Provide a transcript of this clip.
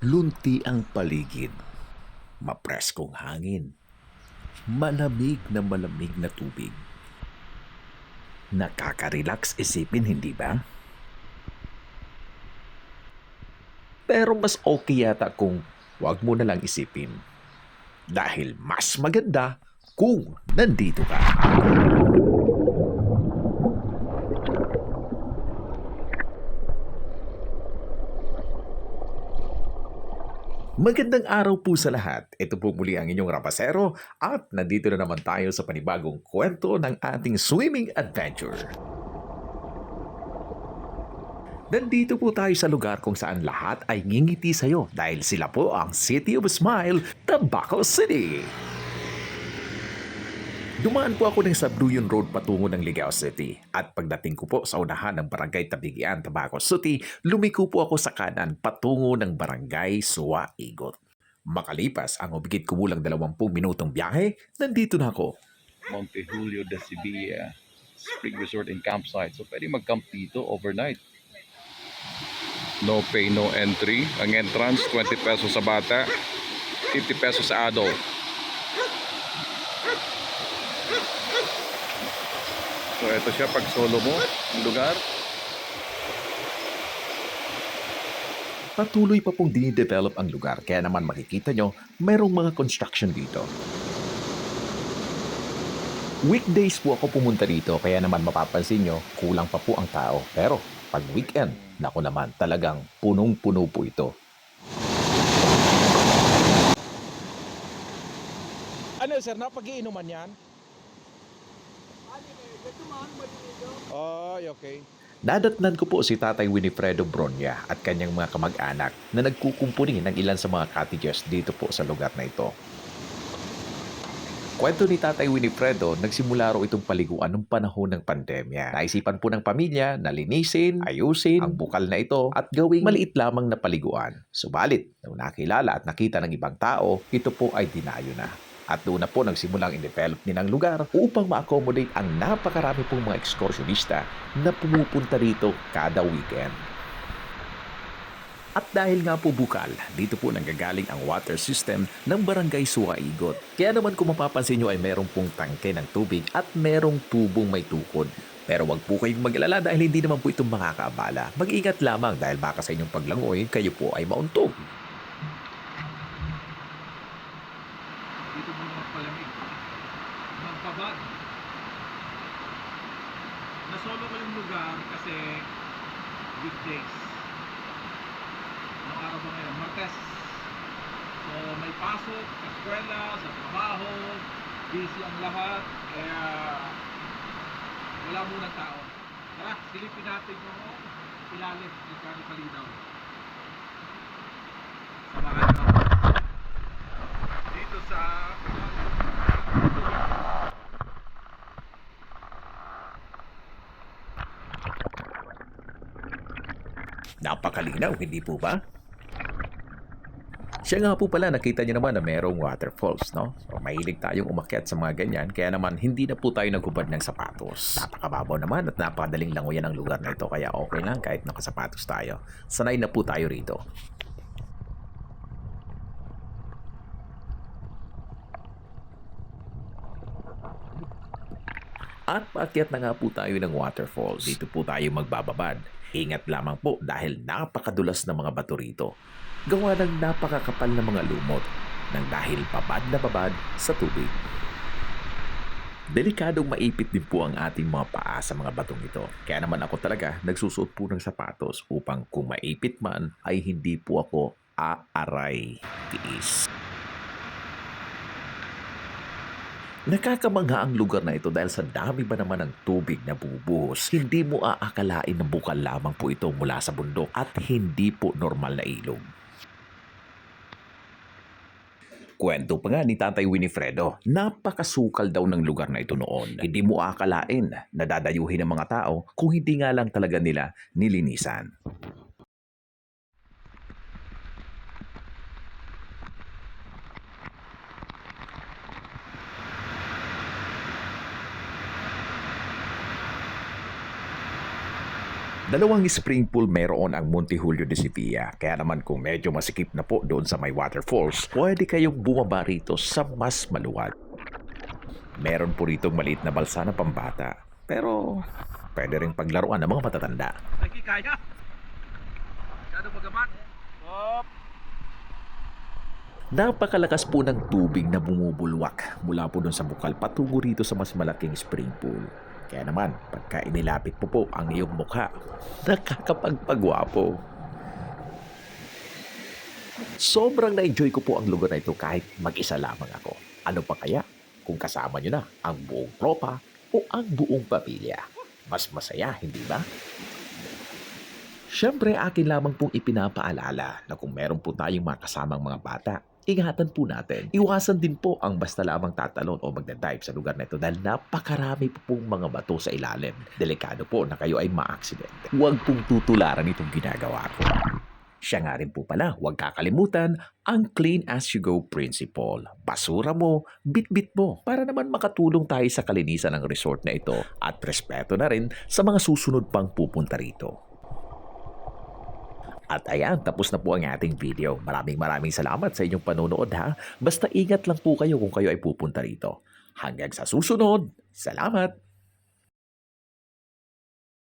Lunti ang paligid, mapreskong hangin, malamig na tubig. Nakaka-relax isipin, hindi ba? Pero mas okay yata kung wag mo na lang isipin. Dahil mas maganda kung nandito ka. Magandang araw po sa lahat. Ito po muli ang inyong Rapasero at nandito na naman tayo sa panibagong kwento ng ating swimming adventure. Nandito po tayo sa lugar kung saan lahat ay ngingiti sa'yo dahil sila po ang City of Smile, Tabaco City. Dumaan po ako ng Sabluyon Road patungo ng Ligao City at pagdating ko po sa unahan ng Barangay Tabigian, Tabaco City, lumiko po ako sa kanan patungo ng Barangay Suwaigot. Makalipas ang umigit kumulang 20 minutong biyahe, nandito na ako. Monte Julio de Sevilla Spring Resort and Campsite. So pwede mag-camp dito overnight. No pay, no entry. Ang entrance, 20 pesos sa bata, 50 pesos sa adult. So ito siya pag solo mo, ang lugar. Patuloy pa pong dinidevelop ang lugar kaya naman makikita nyo mayroong mga construction dito. Weekdays po ako pumunta dito kaya naman mapapansin nyo kulang pa po ang tao. Pero pag weekend, naku naman talagang punong-puno po ito. Ano sir, napag-iinuman yan? Oh, okay. Nadatnan ko po si Tatay Winifredo Bronya at kanyang mga kamag-anak na nagkukumpuni ng ilan sa mga cottages dito po sa lugar na ito. Kwento ni Tatay Winifredo, nagsimula raw itong paliguan noong panahon ng pandemya. Naisipan po ng pamilya na linisin, ayusin ang bukal na ito at gawing maliit lamang na paliguan. Subalit, nung nakilala at nakita ng ibang tao, ito po ay dinayo na. At doon na po nagsimulang i-develop nilang lugar upang ma-accommodate ang napakarami pong mga ekskursyonista na pumupunta rito kada weekend. At dahil nga po bukal, dito po nanggagaling ang water system ng Barangay Suwaigot. Kaya naman kung mapapansin nyo ay merong pong tangke ng tubig at merong tubong may tukod. Pero wag po kayong mag-alala dahil hindi naman po itong makakaabala. Mag-ingat lamang dahil baka sa inyong paglangoy, kayo po ay mauntog. Dito muna magpalamig. Magpabad. Nasolo ko yung lugar kasi weekdays. Anong araw ba ngayon? Martes. So may pasok sa eskwela, sa trabaho, busy ang lahat, kaya wala munang tao. Tara, silipin natin yung ilalim ng Kalinaw. Samahan mo. Dito sa Napakalinaw, hindi po ba? Siya nga po pala, nakita niyo naman na merong waterfalls, no? So, mahilig tayong umakyat sa mga ganyan, kaya naman hindi na po tayo naghubad ng sapatos. Napakababaw naman at napakadaling langoyan ang lugar na ito, kaya okay lang kahit nakasapatos tayo. Sanay na po tayo rito. At paakyat na nga po tayo ng waterfalls. Dito po tayo magbababad. Ingat lamang po dahil napakadulas na mga bato rito. Gawa ng napakakapal na mga lumot nang dahil babad na babad sa tubig. Delikadong maipit din po ang ating mga paa sa mga batong ito. Kaya naman ako talaga nagsusuot po ng sapatos upang kung maipit man ay hindi po ako aaray. Tiis. Nakakamangha ang lugar na ito dahil sa dami ba naman ng tubig na bubuhos. Hindi mo aakalain na bukal lamang po ito mula sa bundok at hindi po normal na ilog. Kwento pa nga ni Tatay Winifredo, napakasukal daw ng lugar na ito noon. Hindi mo aakalain na dadayuhin ng mga tao kung hindi nga lang talaga nila nilinisan. Dalawang spring pool meron ang Monte Julio de Sevilla. Kaya naman kung medyo masikip na po doon sa may waterfalls, pwede kayong bumaba rito sa mas maluwag. Meron po rito maliit na balsa na pambata. Pero pwede rin paglaruan ng mga matatanda. Naki, kaya? Masyado magamat? Op! Napakalakas po ng tubig na bumubulwak mula po doon sa bukal patungo rito sa mas malaking spring pool. Kaya naman, pagka inilapit po ang iyong mukha, nakakapagpagwapo. Sobrang na-enjoy ko po ang lugar na ito kahit mag-isa lamang ako. Ano pa kaya kung kasama nyo na ang buong tropa o ang buong pamilya? Mas masaya, hindi ba? Siyempre, akin lamang pong ipinapaalala na kung meron po tayong mga kasamang mga bata, ingatan po natin. Iwasan din po ang basta lamang tatalon o magdadive sa lugar na ito dahil napakarami po pong mga bato sa ilalim. Delikado po na kayo ay ma-aksidente. Huwag pong tutularan itong ginagawa ko. Siya nga rin po pala, huwag kakalimutan ang clean as you go principle. Basura mo, bit-bit mo para naman makatulong tayo sa kalinisan ng resort na ito at respeto na rin sa mga susunod pang pupunta rito. At ayan, tapos na po ang ating video. Maraming salamat sa inyong panonood ha. Basta ingat lang po kayo kung kayo ay pupunta rito. Hanggang sa susunod, salamat!